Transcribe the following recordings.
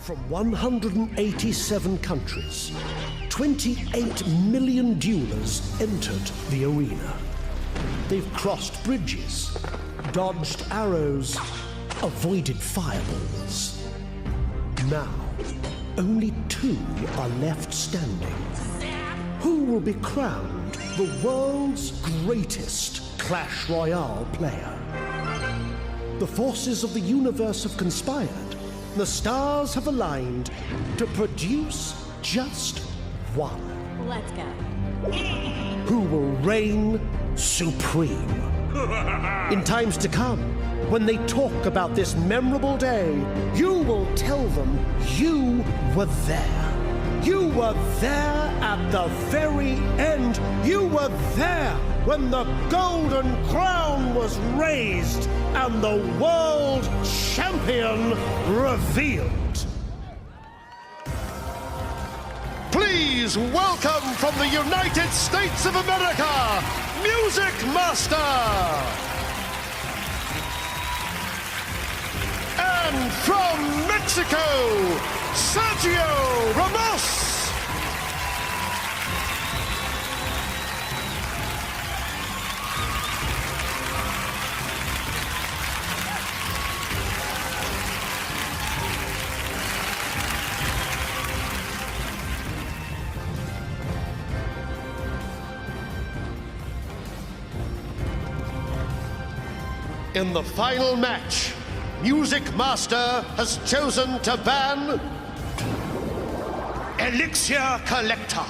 From 187 countries, 28 million duelers entered the arena. They've crossed bridges, dodged arrows, avoided fireballs. Now, only 2 are left standing. Who will be crowned the world's greatest Clash Royale player? The forces of the universe have conspired. The stars have aligned to produce just one. Let's go. Who will reign supreme? In times to come, when they talk about this memorable day, you will tell them you were there. You were there at the very end. You were there when the golden crown was raised and the world champion revealed. Please welcome from the United States of America, Music Master! And from Mexico, Sergio Ramos! In the final match, Music Master has chosen to ban Elixir Collector.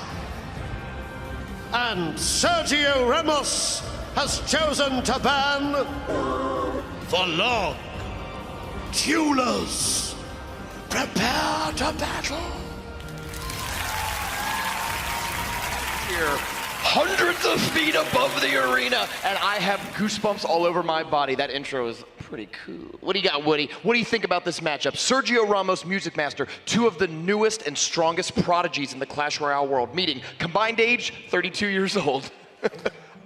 And Sergio Ramos has chosen to ban the Long Duelers. Prepare to battle. Here, hundreds of feet above the arena, and I have goosebumps all over my body. That intro is pretty cool. What do you got, Woody? What do you think about this matchup? Sergio Ramos, Music Master, 2 of the newest and strongest prodigies in the Clash Royale world, meeting combined age 32 years old.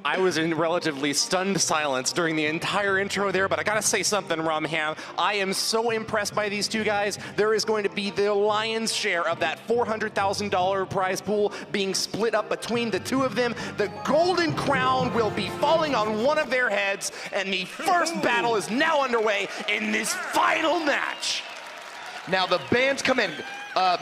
I was in relatively stunned silence during the entire intro there, but I gotta say something, Ramham. I am so impressed by these 2 guys. There is going to be the lion's share of that $400,000 prize pool being split up between the 2 of them. The golden crown will be falling on one of their heads, and the first battle is now underway in this final match. Now the bans come in.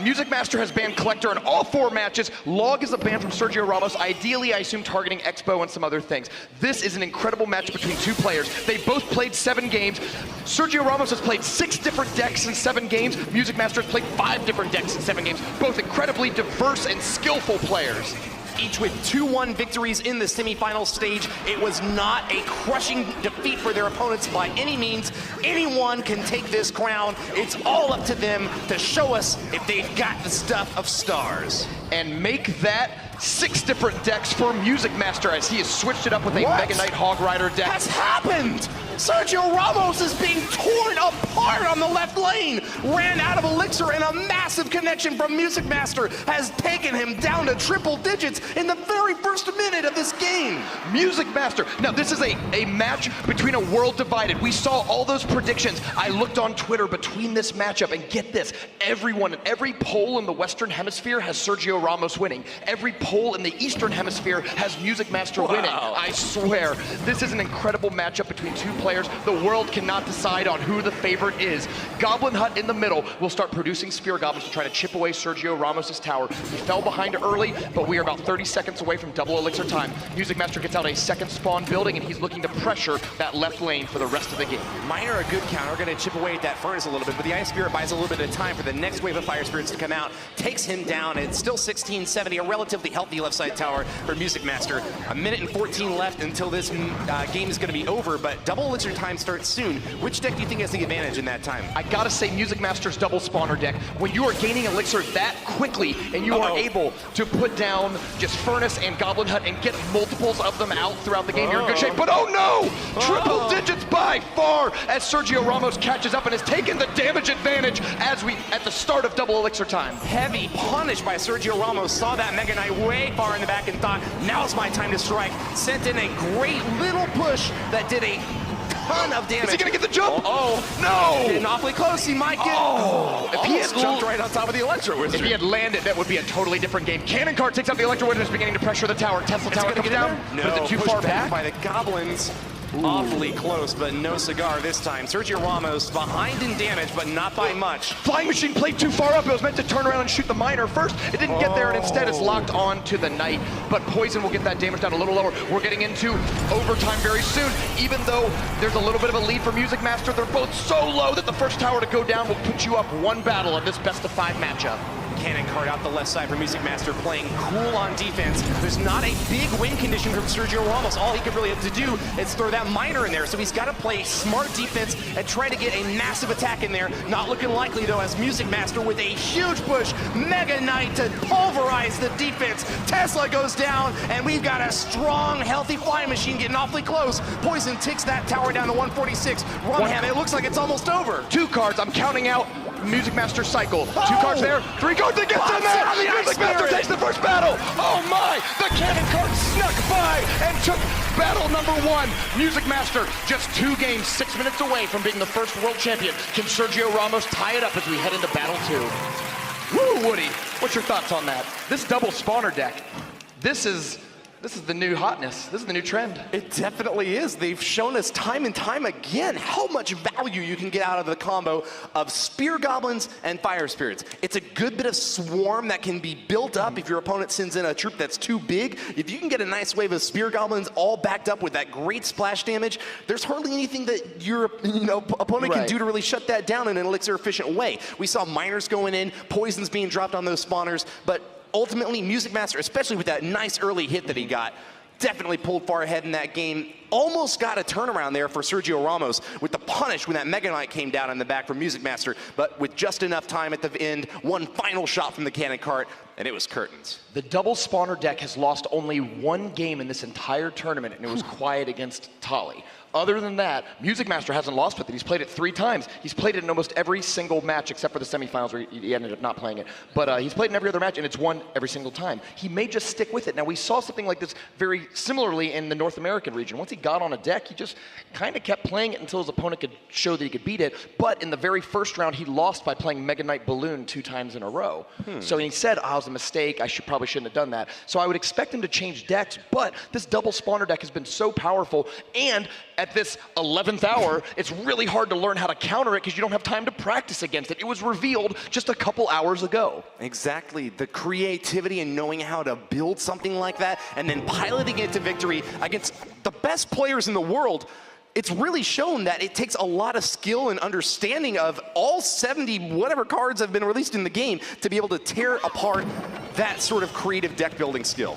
Music Master has banned Collector in all 4 matches. Log is a ban from Sergio Ramos, ideally, I assume, targeting Expo and some other things. This is an incredible match between 2 players. They both played 7 games. Sergio Ramos has played 6 different decks in 7 games. Music Master has played 5 different decks in 7 games. Both incredibly diverse and skillful players. Each with 2-1 victories in the semifinal stage. It was not a crushing defeat for their opponents by any means. Anyone can take this crown. It's all up to them to show us if they've got the stuff of stars. And make that 6 different decks for Music Master as he has switched it up with a Mega Knight Hog Rider deck. Has happened? Sergio Ramos is being torn apart on the left lane. Ran out of Elixir, and a massive connection from Music Master has taken him down to triple digits in the very first minute of this game. Music Master. Now, this is a match between a world divided. We saw all those predictions. I looked on Twitter between this matchup, and get this, everyone, every poll in the Western Hemisphere has Sergio Ramos winning. Every poll in the Eastern Hemisphere has Music Master winning. I swear, this is an incredible matchup between 2 players. The world cannot decide on who the favorite is. Goblin Hut in the middle will start producing Spear Goblins to try to chip away Sergio Ramos' tower. He fell behind early, but we are about 30 seconds away from double elixir time. Music Master gets out a second spawn building, and he's looking to pressure that left lane for the rest of the game. Miner, a good counter, going to chip away at that furnace a little bit, but the Ice Spirit buys a little bit of time for the next wave of Fire Spirits to come out, takes him down. It's still 1670, a relatively healthy left side tower for Music Master. 1:14 left until this game is going to be over, but double elixir time starts soon. Which deck do you think has the advantage in that time? I gotta say, Music Master's double spawner deck, when you are gaining elixir that quickly and you are able to put down just Furnace and Goblin Hut and get multiples of them out throughout the game, you're in good shape. But oh no! Triple digits by far as Sergio Ramos catches up and has taken the damage advantage as we at the start of double elixir time. Heavy punish by Sergio Ramos. Saw that Mega Knight way far in the back and thought, now's my time to strike. Sent in a great little push that did a ton of damage. Is he gonna get the jump? No! Getting awfully close, he might get... If he had jumped right on top of the Electro Wizard. If he had landed, that would be a totally different game. Cannon card takes out the Electro Wizard, is beginning to pressure the tower. Tesla Tower comes down, No, but is it too pushed far back? by the Goblins. Awfully close, but no cigar this time. Sergio Ramos behind in damage, but not by much. Flying Machine played too far up. It was meant to turn around and shoot the miner first. It didn't get there, and instead it's locked on to the Knight. But Poison will get that damage down a little lower. We're getting into overtime very soon. Even though there's a little bit of a lead for Music Master, they're both so low that the first tower to go down will put you up one battle of this best-of-5 matchup. Cannon card out the left side for Music Master, playing cool on defense. There's not a big win condition from Sergio Ramos. All he could really have to do is throw that miner in there. So he's got to play smart defense and try to get a massive attack in there. Not looking likely though, as Music Master with a huge push. Mega Knight to pulverize the defense. Tesla goes down, and we've got a strong, healthy Flying Machine getting awfully close. Poison ticks that tower down to 146. Rumham, it looks like it's almost over. 2 cards, I'm counting out Music Master cycle. 2 cards there, 3 cards that gets in there! Music Master takes the first battle! Oh my! The cannon card snuck by and took battle number 1. Music Master just 2 games, 6 minutes away from being the first world champion. Can Sergio Ramos tie it up as we head into battle 2? Woo, Woody, what's your thoughts on that? This double spawner deck, this is the new hotness. This is the new trend. It definitely is. They've shown us time and time again how much value you can get out of the combo of Spear Goblins and Fire Spirits. It's a good bit of swarm that can be built up if your opponent sends in a troop that's too big. If you can get a nice wave of Spear Goblins all backed up with that great splash damage, there's hardly anything that your opponent can do to really shut that down in an elixir efficient way. We saw miners going in, poisons being dropped on those spawners, but ultimately, Music Master, especially with that nice early hit that he got, definitely pulled far ahead in that game. Almost got a turnaround there for Sergio Ramos with the punish when that Mega Knight came down in the back from Music Master, but with just enough time at the end, one final shot from the cannon cart, and it was curtains. The double spawner deck has lost only 1 game in this entire tournament, and it was quiet against Tali. Other than that, Music Master hasn't lost with it. He's played it 3 times. He's played it in almost every single match except for the semifinals where he ended up not playing it. But he's played in every other match, and it's won every single time. He may just stick with it. Now, we saw something like this very similarly in the North American region. Once he got on a deck, he just kind of kept playing it until his opponent could show that he could beat it. But in the very first round, he lost by playing Mega Knight Balloon 2 times in a row. So he said, oh, it was a mistake. I probably shouldn't have done that. So I would expect him to change decks, but this double spawner deck has been so powerful, and at this 11th hour, it's really hard to learn how to counter it because you don't have time to practice against it. It was revealed just a couple hours ago. Exactly. The creativity and knowing how to build something like that and then piloting it to victory against the best players in the world. It's really shown that it takes a lot of skill and understanding of all 70 whatever cards have been released in the game to be able to tear apart that sort of creative deck building skill.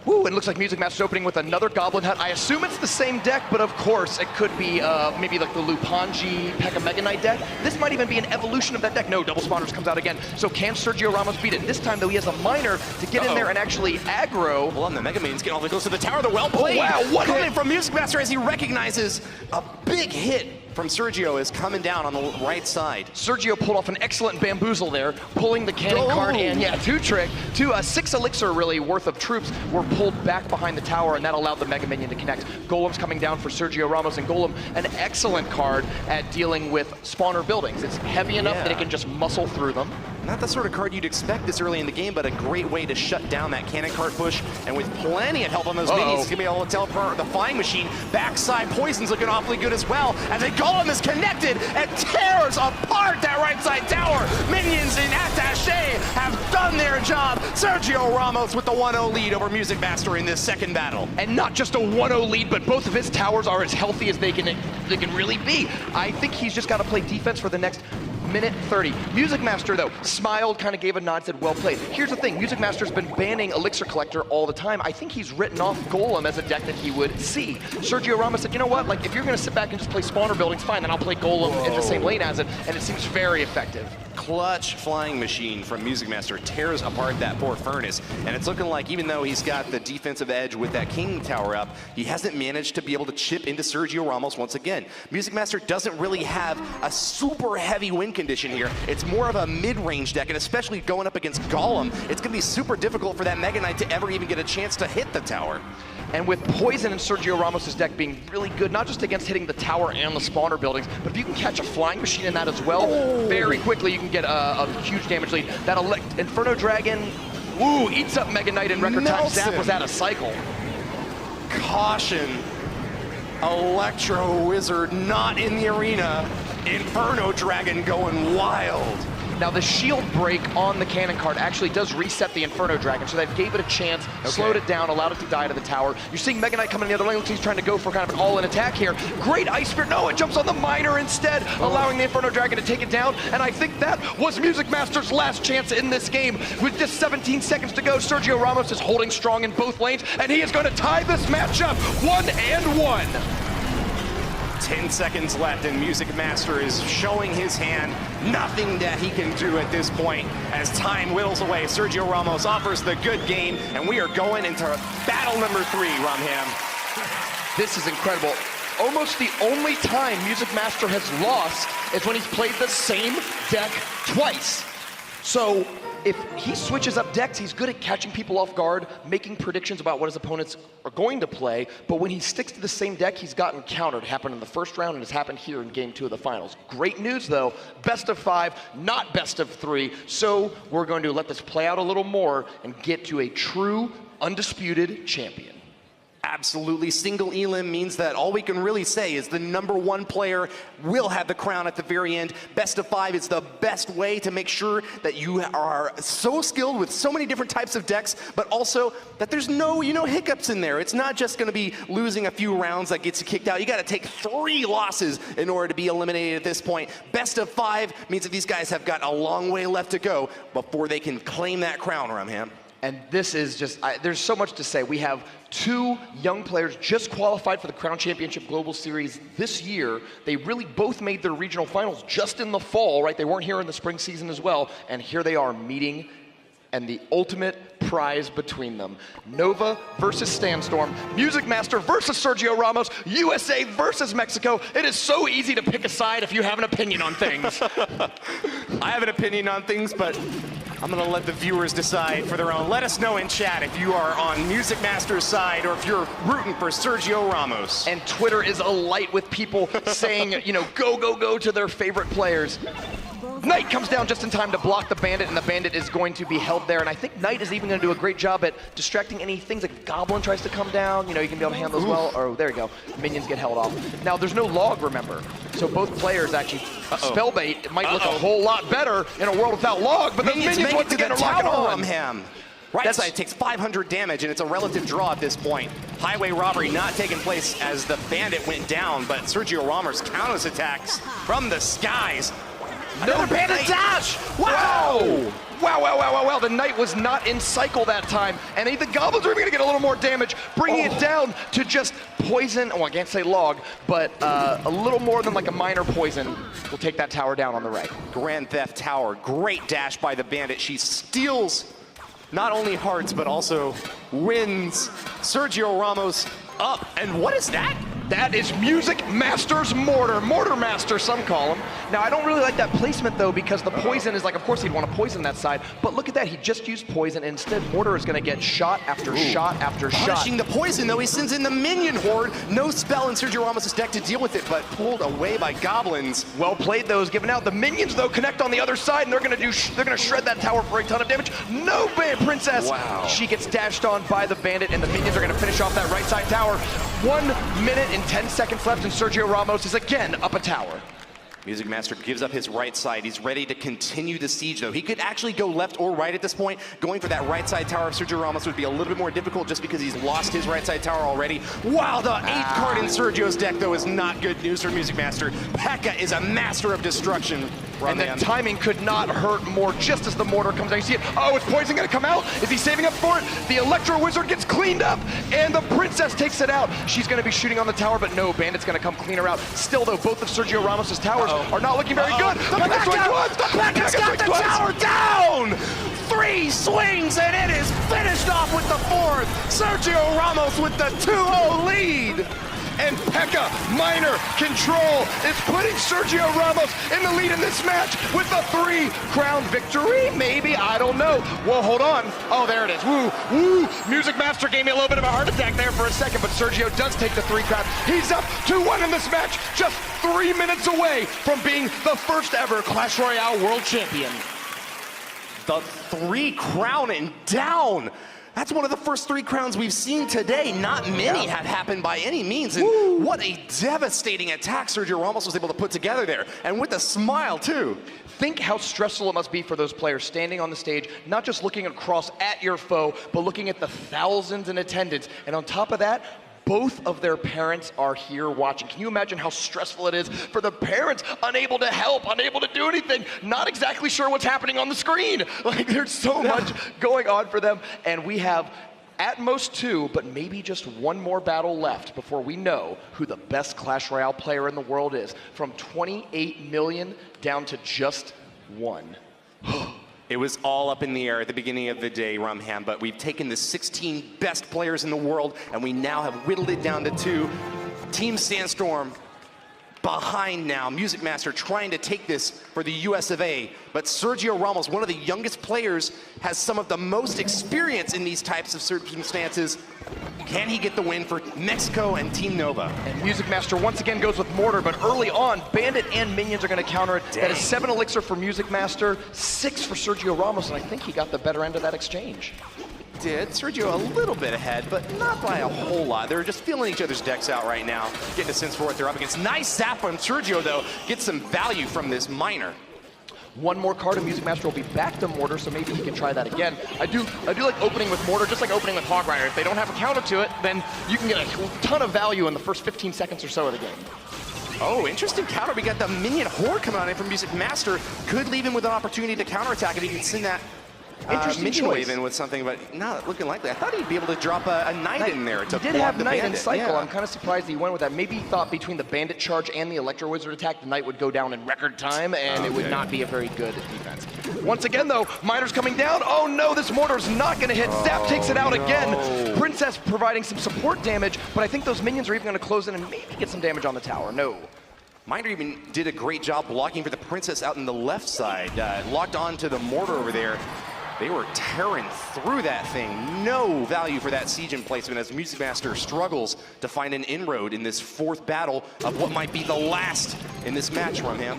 Ooh, it looks like Music Master's opening with another Goblin Hut. I assume it's the same deck, but of course it could be maybe like the Lupanji Pekka Mega Knight deck. This might even be an evolution of that deck. No, double spawners comes out again. So can Sergio Ramos beat it? This time though, he has a miner to get in there and actually aggro. Well, and the Mega Man's getting all the way close to the tower. The well played. Oh, wow, what coming from Music Master as he recognizes a big hit from Sergio is coming down on the right side. Sergio pulled off an excellent bamboozle there, pulling the cannon card in. Yeah, 2 6 elixir really worth of troops were pulled back behind the tower, and that allowed the Mega Minion to connect. Golem's coming down for Sergio Ramos, and Golem, an excellent card at dealing with spawner buildings. It's heavy enough that it can just muscle through them. Not the sort of card you'd expect this early in the game, but a great way to shut down that cannon cart push, and with plenty of help on those minis, he's gonna be able to teleport the Flying Machine. Backside Poison's looking awfully good as well, as a Golem is connected and tears apart that right side tower. Minions in attaché have done their job. Sergio Ramos with the 1-0 lead over Music Master in this second battle. And not just a 1-0 lead, but both of his towers are as healthy as they can really be. I think he's just got to play defense for the next minute 30. Music Master, though, smiled, kind of gave a nod, said, well played. Here's the thing, Music Master's been banning Elixir Collector all the time. I think he's written off Golem as a deck that he would see. Sergio Ramos said, you know what, like, if you're gonna sit back and just play spawner buildings, fine, then I'll play Golem in the same lane as it, and it seems very effective. Clutch Flying Machine from Music Master tears apart that poor Furnace, and it's looking like even though he's got the defensive edge with that King Tower up, he hasn't managed to be able to chip into Sergio Ramos once again. Music Master doesn't really have a super heavy win condition condition here. It's more of a mid-range deck, and especially going up against Golem, it's going to be super difficult for that Mega Knight to ever even get a chance to hit the tower. And with Poison and Sergio Ramos' deck being really good, not just against hitting the tower and the spawner buildings, but if you can catch a flying machine in that as well, very quickly you can get a huge damage lead. That Inferno Dragon, ooh, eats up Mega Knight in record time. Zap was out of cycle. Caution. Electro Wizard not in the arena. Inferno Dragon going wild. Now the shield break on the cannon card actually does reset the Inferno Dragon, so that gave it a chance, slowed it down, allowed it to die to the tower. You're seeing Mega Knight coming in the other lane, looks like he's trying to go for kind of an all-in attack here. Great Ice Spear, no, it jumps on the Miner instead, allowing the Inferno Dragon to take it down, and I think that was Music Master's last chance in this game. With just 17 seconds to go, Sergio Ramos is holding strong in both lanes, and he is going to tie this matchup 1-1. 10 seconds left, and Music Master is showing his hand. Nothing that he can do at this point. As time whittles away, Sergio Ramos offers the good game, and we are going into battle number 3, Ramham. This is incredible. Almost the only time Music Master has lost is when he's played the same deck twice. So if he switches up decks, he's good at catching people off guard, making predictions about what his opponents are going to play, but when he sticks to the same deck, he's gotten countered. It happened in the first round, and it's happened here in Game 2 of the finals. Great news, though. Best of 5, not best of 3, so we're going to let this play out a little more and get to a true, undisputed champion. Absolutely. Single elim means that all we can really say is the #1 player will have the crown at the very end. Best of 5 is the best way to make sure that you are so skilled with so many different types of decks, but also that there's no, hiccups in there. It's not just going to be losing a few rounds that gets you kicked out. You got to take 3 losses in order to be eliminated at this point. Best of 5 means that these guys have got a long way left to go before they can claim that crown, Ramham. And this is just, there's so much to say. We have 2 young players just qualified for the Crown Championship Global Series this year. They really both made their regional finals just in the fall, right? They weren't here in the spring season as well. And here they are meeting, and the ultimate prize between them. Nova versus Sandstorm, Music Master versus Sergio Ramos, USA versus Mexico. It is so easy to pick a side if you have an opinion on things. I have an opinion on things, but I'm going to let the viewers decide for their own. Let us know in chat if you are on Music Master's side or if you're rooting for Sergio Ramos. And Twitter is alight with people saying, go, go, go to their favorite players. Knight comes down just in time to block the Bandit, and the Bandit is going to be held there. And I think Knight is even going to do a great job at distracting any things like Goblin tries to come down. You can be able to handle as well. Oh, there you go. Minions get held off. Now, there's no log, remember. So both players actually, Spellbait might look a whole lot better in a world without log, but the Minions once again are locking on him. Right side takes 500 damage, and it's a relative draw at this point. Highway robbery not taking place as the Bandit went down, but Sergio Ramos counters attacks from the skies. Another Bandit dash! Wow! Wow. The Knight was not in cycle that time. And the Goblins are even going to get a little more damage, bringing it down to just poison. Oh, I can't say log, but a little more than like a minor poison will take that tower down on the right. Grand Theft Tower. Great dash by the Bandit. She steals not only hearts, but also wins. Sergio Ramos up. And what is that? That is Music Master's Mortar. Mortar Master, some call him. Now, I don't really like that placement, though, because the poison is like, of course he'd want to poison that side, but look at that. He just used poison, and instead Mortar is going to get shot after shot after shot. Punishing the poison, though. He sends in the Minion Horde. No spell in Sergio Ramos' deck to deal with it, but pulled away by Goblins. Well played, those given out. The Minions, though, connect on the other side, and they're going to shred that tower for a ton of damage. No, Princess. Wow. She gets dashed on by the Bandit, and the Minions are going to finish off that right side tower. 1 minute and 10 seconds left, and Sergio Ramos is again up a tower. Music Master gives up his right side. He's ready to continue the siege, though. He could actually go left or right at this point. Going for that right side tower of Sergio Ramos would be a little bit more difficult just because he's lost his right side tower already. Wow, the 8th card in Sergio's deck, though, is not good news for Music Master. P.E.K.K.A is a master of destruction. And the timing could not hurt more just as the mortar comes down. You see it? Oh, is poison going to come out? Is he saving up for it? The Electro Wizard gets cleaned up, and the Princess takes it out. She's going to be shooting on the tower, but no, Bandit's going to come clean her out. Still, though, both of Sergio Ramos' towers are not looking very good. The P.E.K.K.A.'s got the tower down! 3 swings, and it is finished off with the 4th. Sergio Ramos with the 2-0 lead. and P.E.K.K.A. Minor Control is putting Sergio Ramos in the lead in this match with a 3-crown victory. Maybe, I don't know. Well, hold on. Oh, there it is. Woo, woo. Music Master gave me a little bit of a heart attack there for a second, but Sergio does take the 3 crown. He's up 2-1 in this match, just 3 minutes away from being the first ever Clash Royale World Champion. The 3-crown and down. That's one of the first 3 crowns we've seen today. Not many had happened by any means. And what a devastating attack Sergio Ramos was able to put together there. And with a smile, too. Think how stressful it must be for those players standing on the stage, not just looking across at your foe, but looking at the thousands in attendance. And on top of that, both of their parents are here watching. Can you imagine how stressful it is for the parents, unable to help, unable to do anything, not exactly sure what's happening on the screen? Like, there's so much going on for them, and we have at most 2, but maybe just 1 more battle left before we know who the best Clash Royale player in the world is. From 28 million down to just 1. It was all up in the air at the beginning of the day, Rumham, but we've taken the 16 best players in the world, and we now have whittled it down to 2. Team Sandstorm behind now. Music Master trying to take this for the US of A, but Sergio Ramos, one of the youngest players, has some of the most experience in these types of circumstances. Can he get the win for Mexico and Team Nova? And Music Master once again goes with Mortar, but early on, Bandit and Minions are going to counter it. That is 7 elixir for Music Master, 6 for Sergio Ramos, and I think he got the better end of that exchange. Did. Sergio a little bit ahead, but not by a whole lot. They're just feeling each other's decks out right now, getting a sense for what they're up against. Nice zap on Sergio, though. Gets some value from this Minor. 1 more card and Music Master will be back to Mortar, so maybe he can try that again. I do like opening with Mortar, just like opening with Hog Rider. If they don't have a counter to it, then you can get a ton of value in the first 15 seconds or so of the game. Oh, interesting counter. We got the Minion Horde coming on in from Music Master. Could leave him with an opportunity to counterattack if he can send that Minion Wave in with something, but not looking likely. I thought he'd be able to drop a Knight in there. He did have Knight in cycle. Yeah. I'm kind of surprised he went with that. Maybe he thought between the Bandit charge and the Electro Wizard attack, the Knight would go down in record time, and it would not be a very good defense. Once again, though, Minor's coming down. Oh, no, this Mortar's not going to hit. Zap takes it out again. Princess providing some support damage, but I think those Minions are even going to close in and maybe get some damage on the tower. No. Minor even did a great job blocking for the Princess out in the left side. Locked on to the Mortar over there. They were tearing through that thing. No value for that siege emplacement as Music Master struggles to find an inroad in this 4th battle of what might be the last in this match, Rumham.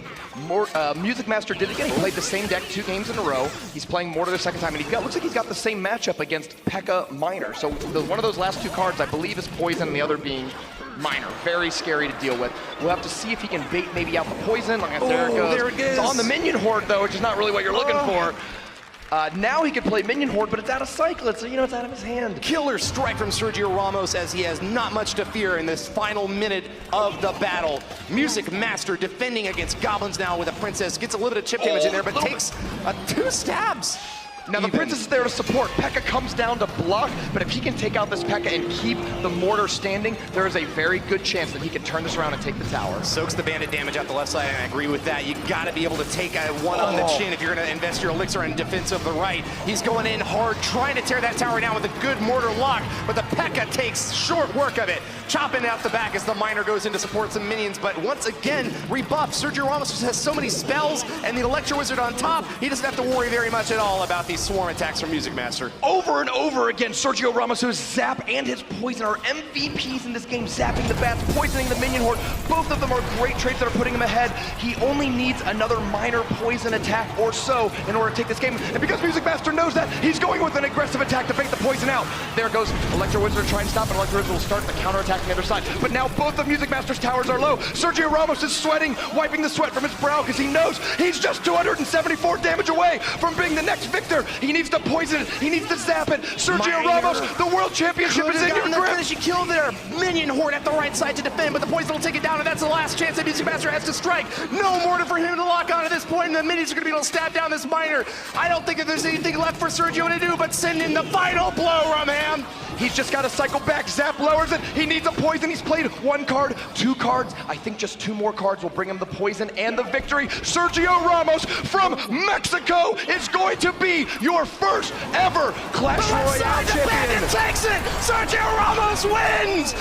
Music Master did it again. He played the same deck 2 games in a row. He's playing Mortar the 2nd time, and looks like he's got the same matchup against P.E.K.K.A. Minor. So one of those last 2 cards, I believe, is Poison, and the other being Minor. Very scary to deal with. We'll have to see if he can bait maybe out the Poison. There it goes. There it is. It's on the Minion Horde, though, which is not really what you're looking for. Now he can play Minion Horde, but it's out of cycle, so it's out of his hand. Killer strike from Sergio Ramos as he has not much to fear in this final minute of the battle. Music Master defending against Goblins now with a Princess. Gets a little bit of chip damage in there, but takes 2 stabs. Now the Princess is there to support. P.E.K.K.A. comes down to block, but if he can take out this P.E.K.K.A. and keep the Mortar standing, there is a very good chance that he can turn this around and take the tower. Soaks the Bandit damage out the left side, and I agree with that. You gotta be able to take a 1 on the chin if you're gonna invest your elixir in defense of the right. He's going in hard, trying to tear that tower down with a good Mortar lock, but the P.E.K.K.A. takes short work of it. Chopping out the back as the Minor goes in to support some minions, but once again, rebuffed. Sergio Ramos just has so many spells, and the Electro Wizard on top, he doesn't have to worry very much at all about these swarm attacks from Music Master. Over and over again, Sergio Ramos, whose Zap and his Poison are MVPs in this game, zapping the bats, poisoning the Minion Horde. Both of them are great trades that are putting him ahead. He only needs another minor Poison attack or so in order to take this game. And because Music Master knows that, he's going with an aggressive attack to bait the Poison out. There goes Electro Wizard trying to stop, and Electro Wizard will start the counterattack on the other side. But now both of Music Master's towers are low. Sergio Ramos is sweating, wiping the sweat from his brow because he knows he's just 274 damage away from being the next victor. He needs to poison it. He needs to zap it. Sergio Ramos, the world championship is in your grip. Finishing kill there. Minion Horde at the right side to defend, but the Poison will take it down, and that's the last chance that Music Master has to strike. No Mortar for him to lock on at this point, and the Minions are going to be able to stab down this Minor. I don't think that there's anything left for Sergio to do but send in the final blow, Rumham. He's just got to cycle back. Zap lowers it. He needs a Poison. He's played 1 card, 2 cards. I think just 2 more cards will bring him the Poison and the victory. Sergio Ramos from Mexico is going to be your first ever Clash Royale champion. Takes it. Sergio Ramos wins.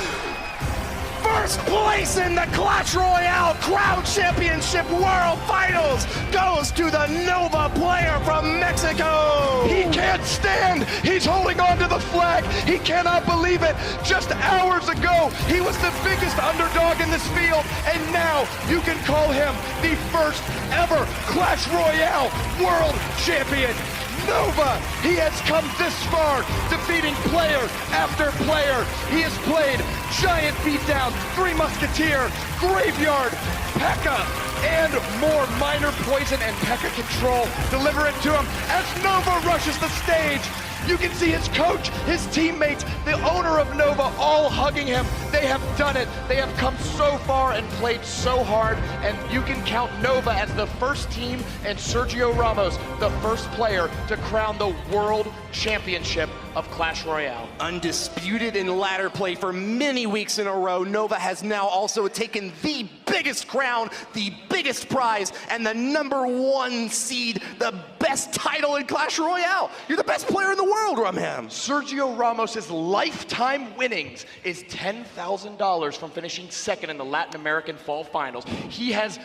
First place in the Clash Royale Crown Championship World Finals goes to the Nova player from Mexico. He can't stand. He's holding on to the flag. He cannot believe it. Just hours ago, he was the biggest underdog in this field, and now you can call him the first ever Clash Royale World Champion. Nova, he has come this far, defeating player after player. He has played Giant Beatdown, Three Musketeer, Graveyard, P.E.K.K.A, and more minor poison and P.E.K.K.A control. Deliver it to him as Nova rushes the stage. You can see his coach, his teammates, the owner of Nova all hugging him. They have done it. They have come so far and played so hard, and you can count Nova as the first team and Sergio Ramos the first player to crown the World Championship of Clash Royale. Undisputed in ladder play for many weeks in a row, Nova has now also taken the biggest crown, the biggest prize, and the #1 seed, the best title in Clash Royale. You're the best player in the world, Rumham. Sergio Ramos' lifetime winnings is $10,000 from finishing second in the Latin American Fall Finals. He has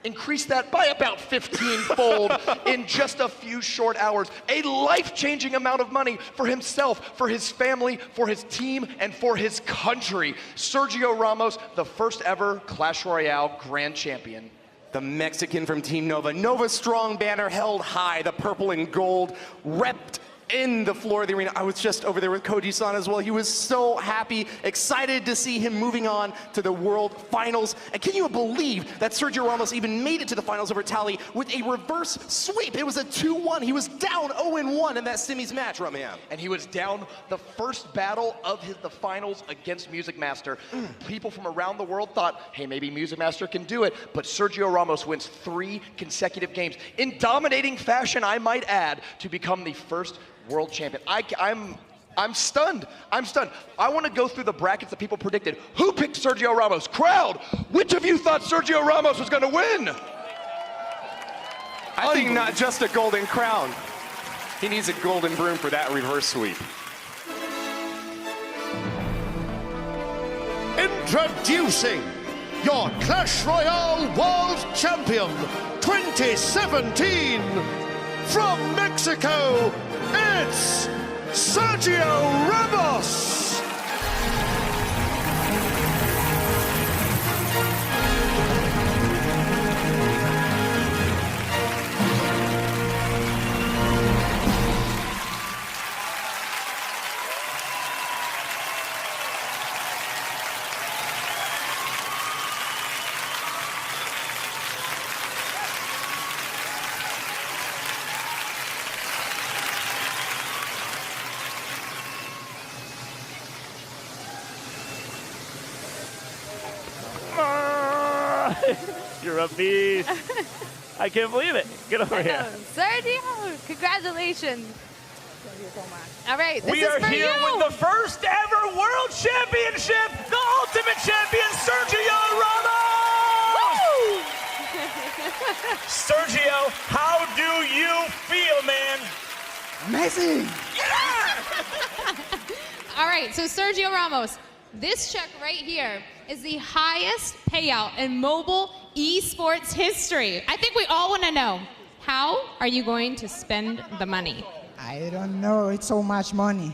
increased that by about 15-fold in just a few short hours. A life-changing amount of money for himself, for his family, for his team, and for his country. Sergio Ramos, the first ever Clash Royale Grand Champion. The Mexican from Team Nova. Nova's strong banner held high, the purple and gold repped in the floor of the arena. I was just over there with Koji-san as well. He was so happy, excited to see him moving on to the World Finals. And can you believe that Sergio Ramos even made it to the finals over Tally with a reverse sweep? It was a 2-1. He was down 0-1 in that semis match, Rumham. And he was down the first battle of the finals against Music Master. People from around the world thought, hey, maybe Music Master can do it, but Sergio Ramos wins 3 consecutive games in dominating fashion, I might add, to become the first world champion. I'm stunned. I'm stunned. I want to go through the brackets that people predicted. Who picked Sergio Ramos? Crowd, which of you thought Sergio Ramos was going to win? I think not just a golden crown. He needs a golden broom for that reverse sweep. Introducing your Clash Royale World Champion 2017 from Mexico. It's Sergio Ramos! You're a beast. I can't believe it. Get over here. Sergio, congratulations. All right, this We is are for here you. with the first ever World Championship, the Ultimate Champion, Sergio Ramos! Woo! Sergio, how do you feel, man? Amazing. All right, so Sergio Ramos, this check right here is the highest payout in mobile eSports history. I think we all want to know, how are you going to spend the money? I don't know. It's so much money.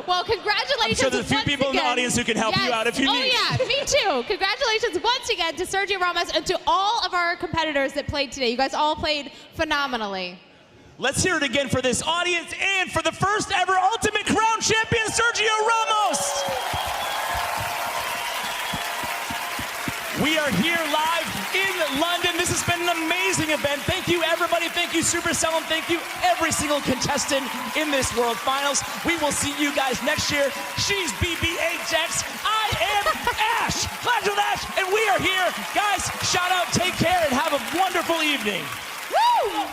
Well, congratulations. I'm sure there's a few once people in the again. audience who can help you out if you need. Oh, yeah, me too. Congratulations once again to Sergio Ramos and to all of our competitors that played today. You guys all played phenomenally. Let's hear it again for this audience and for the first ever Ultimate Crown Champion, Sergio Ramos! We are here live in London. This has been an amazing event. Thank you, everybody. Thank you, Supercell, and thank you, every single contestant in this World Finals. We will see you guys next year. She's BB8X. I am Ash. Clash with Ash, and we are here. Guys, shout out, take care, and have a wonderful evening. Woo!